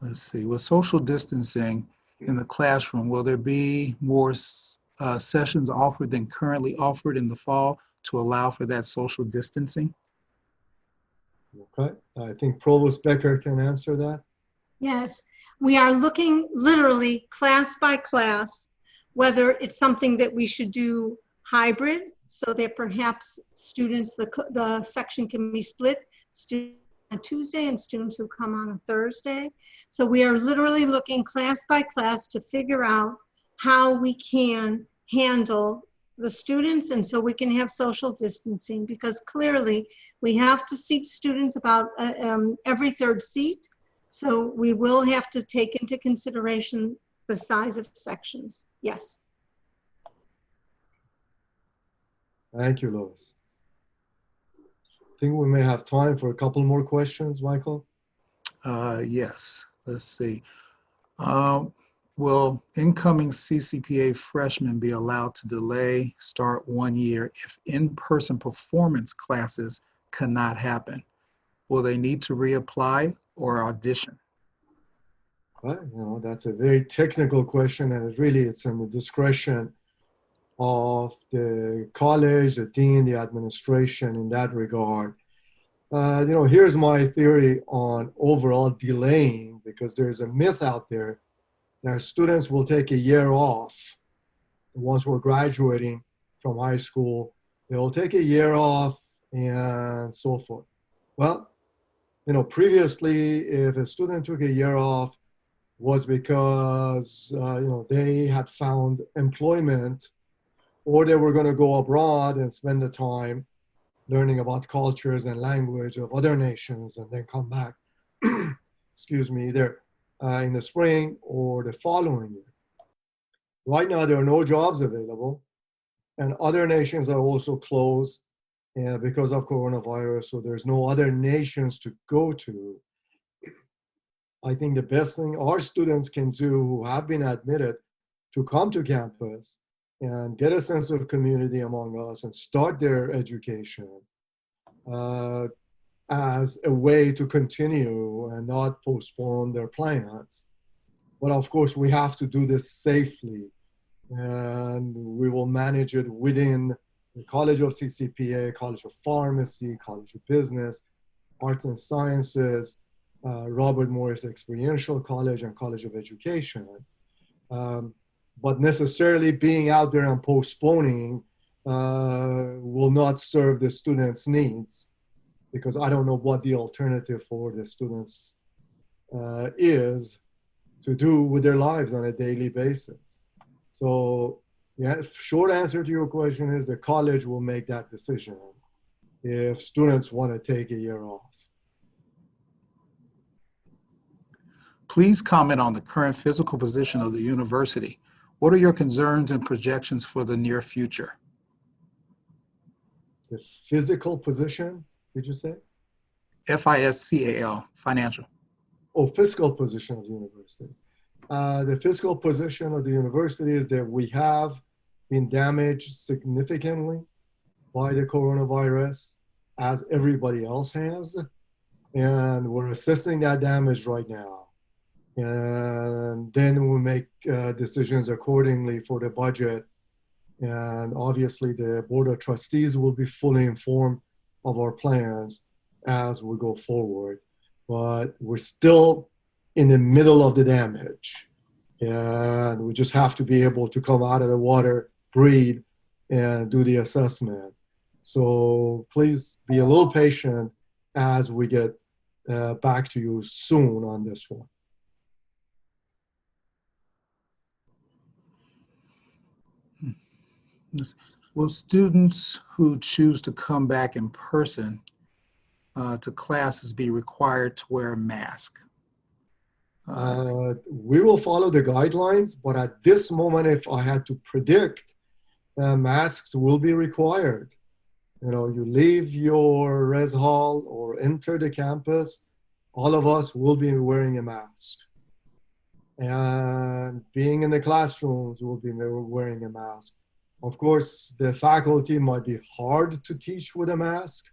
Let's see, with social distancing in the classroom, will there be more sessions offered than currently offered in the fall to allow for that social distancing? Okay, I think Provost Becker can answer that. Yes, we are looking literally class by class, whether it's something that we should do hybrid so that perhaps students, the section can be split, students a Tuesday and students who come on a Thursday. So we are literally looking class by class to figure out how we can handle the students and so we can have social distancing, because clearly we have to seat students about every third seat. So we will have to take into consideration the size of sections. Yes. Thank you, Lois. I think we may have time for a couple more questions, Michael. Yes, let's see. Will incoming CCPA freshmen be allowed to delay start 1 year if in-person performance classes cannot happen? Will they need to reapply or audition? Well, that's a very technical question, and it's in the discretion of the college, the dean, the administration in that regard. Here's my theory on overall delaying, because there's a myth out there that students will take a year off once we're graduating from high school. They'll take a year off and so forth. Well, previously, if a student took a year off, was because they had found employment, or they were going to go abroad and spend the time learning about cultures and language of other nations and then come back, excuse me, either in the spring or the following year. Right now, there are no jobs available, and other nations are also closed because of coronavirus, so there's no other nations to go to. I think the best thing our students can do who have been admitted to come to campus and get a sense of community among us and start their education as a way to continue and not postpone their plans. But of course, we have to do this safely, and we will manage it within the College of CCPA, College of Pharmacy, College of Business, Arts and Sciences, Robert Morris Experiential College, and College of Education. But necessarily being out there and postponing will not serve the students' needs, because I don't know what the alternative for the students is to do with their lives on a daily basis. So, yeah, short answer to your question is the college will make that decision if students want to take a year off. Please comment on the current physical position of the university. What are your concerns and projections for the near future? The physical position, did you say? FISCAL, financial. Oh, fiscal position of the university. The fiscal position of the university is that we have been damaged significantly by the coronavirus, as everybody else has, and we're assessing that damage right now. And then we'll make decisions accordingly for the budget. And obviously the Board of Trustees will be fully informed of our plans as we go forward. But we're still in the middle of the damage. And we just have to be able to come out of the water, breathe, and do the assessment. So please be a little patient as we get back to you soon on this one. Will students who choose to come back in person to classes be required to wear a mask? We will follow the guidelines, but at this moment, if I had to predict, masks will be required. You leave your res hall or enter the campus, all of us will be wearing a mask. And being in the classrooms, we'll be wearing a mask. Of course, the faculty might be hard to teach with a mask.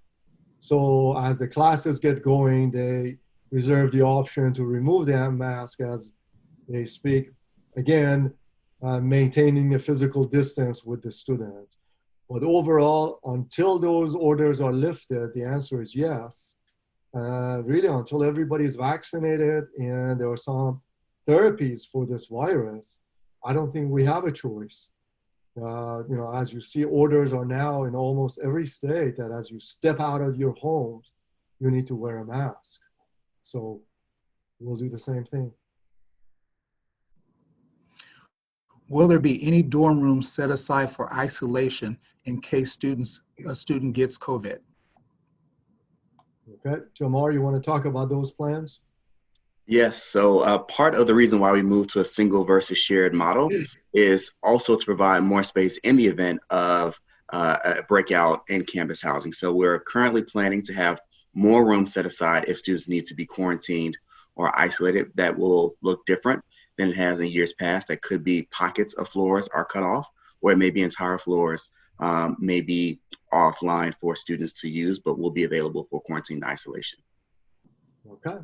So as the classes get going, they reserve the option to remove the mask as they speak. Again, maintaining a physical distance with the students. But overall, until those orders are lifted, the answer is yes. Really, until everybody's vaccinated and there are some therapies for this virus, I don't think we have a choice. As you see, orders are now in almost every state that as you step out of your homes, you need to wear a mask. So we'll do the same thing. Will there be any dorm rooms set aside for isolation in case a student gets COVID? Okay, Jamar, you want to talk about those plans? Yes, so part of the reason why we moved to a single versus shared model is also to provide more space in the event of a breakout in campus housing. So we're currently planning to have more room set aside if students need to be quarantined or isolated. That will look different than it has in years past. That could be pockets of floors are cut off, or it may be entire floors may be offline for students to use, but will be available for quarantine and isolation. Okay.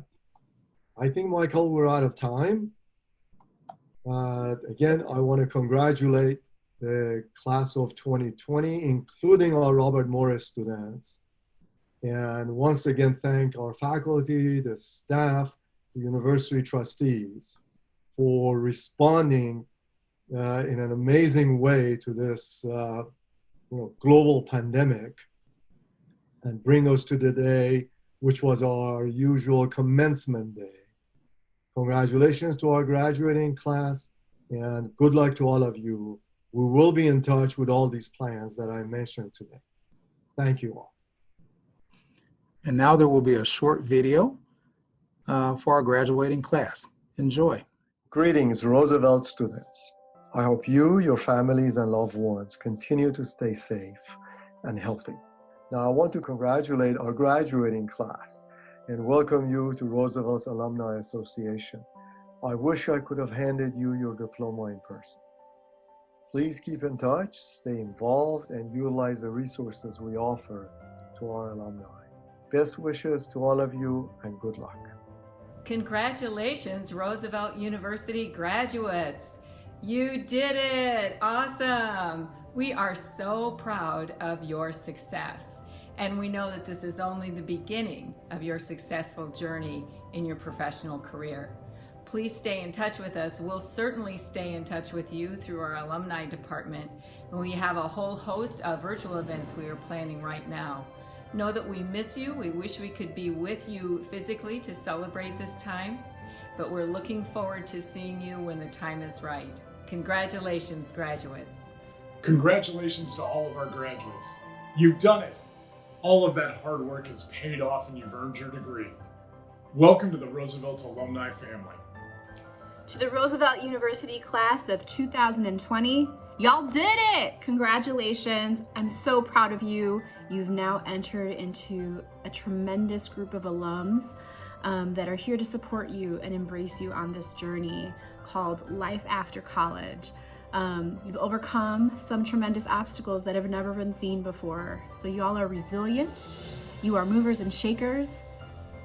I think, Michael, we're out of time. Again, I want to congratulate the class of 2020, including our Robert Morris students. And once again, thank our faculty, the staff, the university trustees for responding in an amazing way to this global pandemic and bring us to the day, which was our usual commencement day. Congratulations to our graduating class and good luck to all of you. We will be in touch with all these plans that I mentioned today. Thank you all. And now there will be a short video for our graduating class. Enjoy. Greetings, Roosevelt students. I hope you, your families, and loved ones continue to stay safe and healthy. Now, I want to congratulate our graduating class and welcome you to Roosevelt's Alumni Association. I wish I could have handed you your diploma in person. Please keep in touch, stay involved, and utilize the resources we offer to our alumni. Best wishes to all of you and good luck. Congratulations, Roosevelt University graduates. You did it! Awesome! We are so proud of your success. And we know that this is only the beginning of your successful journey in your professional career. Please stay in touch with us. We'll certainly stay in touch with you through our alumni department. And we have a whole host of virtual events we are planning right now. Know that we miss you. We wish we could be with you physically to celebrate this time, but we're looking forward to seeing you when the time is right. Congratulations, graduates. Congratulations to all of our graduates. You've done it. All of that hard work has paid off and you've earned your degree. Welcome to the Roosevelt alumni family. To the Roosevelt University class of 2020, y'all did it! Congratulations. I'm so proud of you. You've now entered into a tremendous group of alums that are here to support you and embrace you on this journey called Life After College. You've overcome some tremendous obstacles that have never been seen before. So you all are resilient, you are movers and shakers,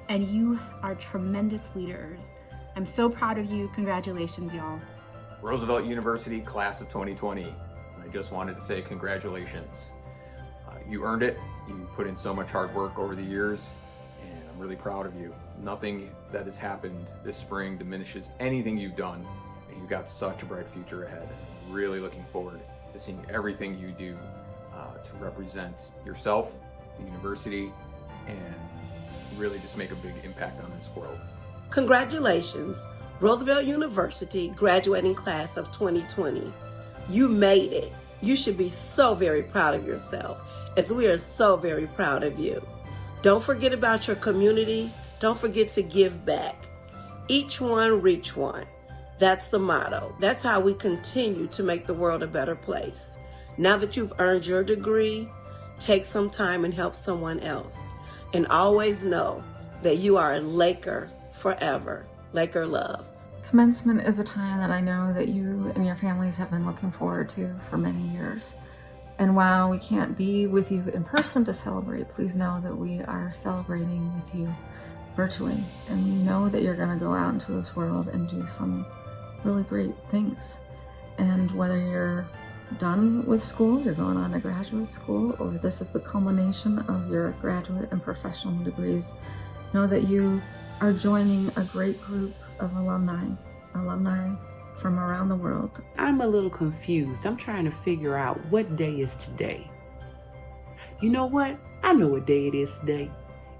and you are tremendous leaders. I'm so proud of you. Congratulations, y'all. Roosevelt University class of 2020. I just wanted to say congratulations. You earned it. You put in so much hard work over the years, and I'm really proud of you. Nothing that has happened this spring diminishes anything you've done, and you've got such a bright future ahead. I'm really looking forward to seeing everything you do to represent yourself, the university, and really just make a big impact on this world. Congratulations, Roosevelt University graduating class of 2020. You made it. You should be so very proud of yourself, as we are so very proud of you. Don't forget about your community. Don't forget to give back. Each one, reach one. That's the motto. That's how we continue to make the world a better place. Now that you've earned your degree, take some time and help someone else. And always know that you are a Laker forever. Laker love. Commencement is a time that I know that you and your families have been looking forward to for many years. And while we can't be with you in person to celebrate, please know that we are celebrating with you virtually. And we know that you're going to go out into this world and do some really great things. And whether you're done with school, you're going on to graduate school, or this is the culmination of your graduate and professional degrees, know that you are joining a great group of alumni from around the world. I'm a little confused. I'm trying to figure out what day is today. You know what? I know what day it is today.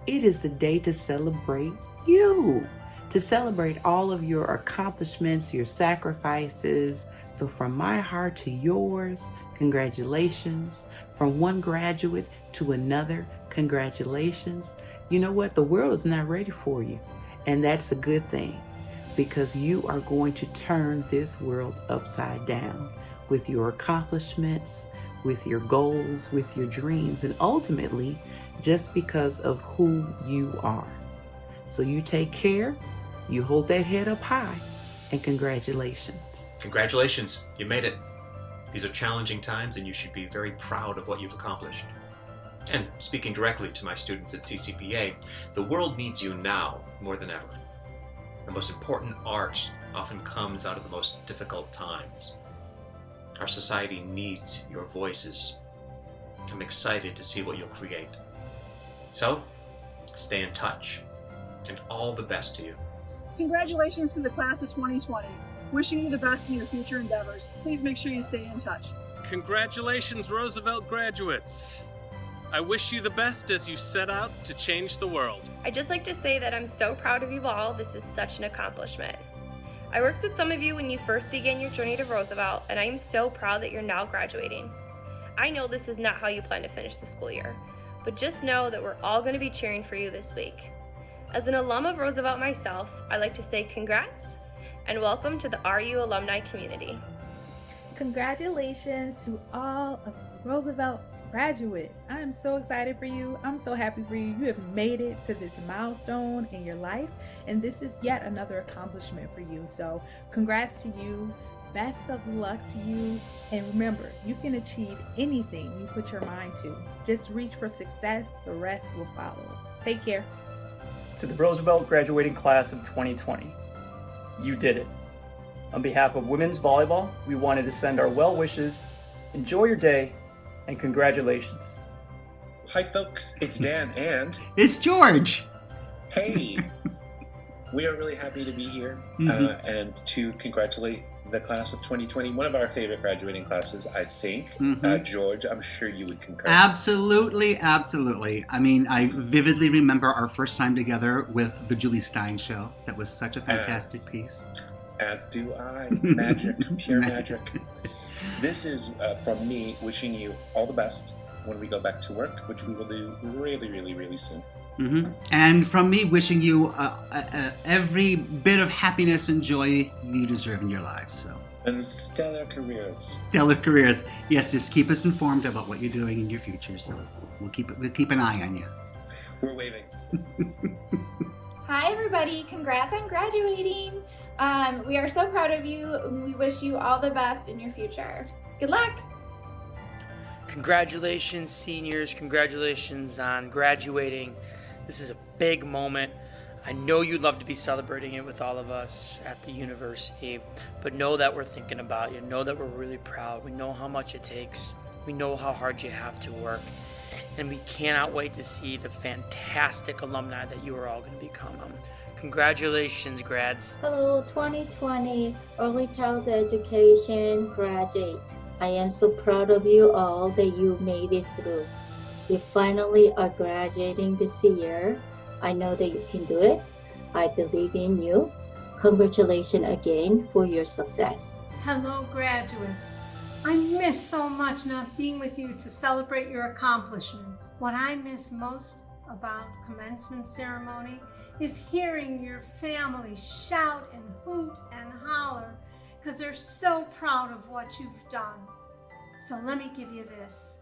It is the day to celebrate you, to celebrate all of your accomplishments, your sacrifices. So from my heart to yours, congratulations. From one graduate to another, congratulations. You know what? The world is not ready for you. And that's a good thing, because you are going to turn this world upside down with your accomplishments, with your goals, with your dreams, and ultimately just because of who you are. So you take care, you hold that head up high, and congratulations. Congratulations, you made it. These are challenging times and you should be very proud of what you've accomplished. And speaking directly to my students at CCPA, the world needs you now more than ever. The most important art often comes out of the most difficult times. Our society needs your voices. I'm excited to see what you'll create. So, stay in touch, and all the best to you. Congratulations to the class of 2020. Wishing you the best in your future endeavors. Please make sure you stay in touch. Congratulations, Roosevelt graduates. I wish you the best as you set out to change the world. I'd just like to say that I'm so proud of you all. This is such an accomplishment. I worked with some of you when you first began your journey to Roosevelt, and I am so proud that you're now graduating. I know this is not how you plan to finish the school year, but just know that we're all going to be cheering for you this week. As an alum of Roosevelt myself, I'd like to say congrats and welcome to the RU alumni community. Congratulations to all of Roosevelt graduates. I am so excited for you. I'm so happy for you. You have made it to this milestone in your life, and this is yet another accomplishment for you. So congrats to you. Best of luck to you. And remember, you can achieve anything you put your mind to. Just reach for success. The rest will follow. Take care. To the Roosevelt graduating class of 2020, you did it. On behalf of women's volleyball, we wanted to send our well wishes. Enjoy your day, and congratulations. Hi folks, it's Dan and... It's George! Hey! We are really happy to be here and to congratulate the class of 2020, one of our favorite graduating classes, I think. George, I'm sure you would concur. Absolutely, absolutely. I mean, I vividly remember our first time together with the Julie Stein show. That was such a fantastic piece. As do I. Magic, pure magic. This is from me wishing you all the best when we go back to work, which we will do really, really, really soon. And from me, wishing you every bit of happiness and joy you deserve in your lives. So. And stellar careers. Stellar careers. Yes, just keep us informed about what you're doing in your future. So we'll keep an eye on you. We're waving. Hi everybody, congrats on graduating. We are so proud of you, and we wish you all the best in your future. Good luck. Congratulations, seniors. Congratulations on graduating. This is a big moment. I know you'd love to be celebrating it with all of us at the university, but know that we're thinking about you. Know that we're really proud. We know how much it takes. We know how hard you have to work. And we cannot wait to see the fantastic alumni that you are all going to become. Congratulations, grads. Hello, 2020 Early Childhood Education graduate. I am so proud of you all that you made it through. You finally are graduating this year. I know that you can do it. I believe in you. Congratulations again for your success. Hello, graduates. I miss so much not being with you to celebrate your accomplishments. What I miss most about commencement ceremony is hearing your family shout and hoot and holler because they're so proud of what you've done. So let me give you this.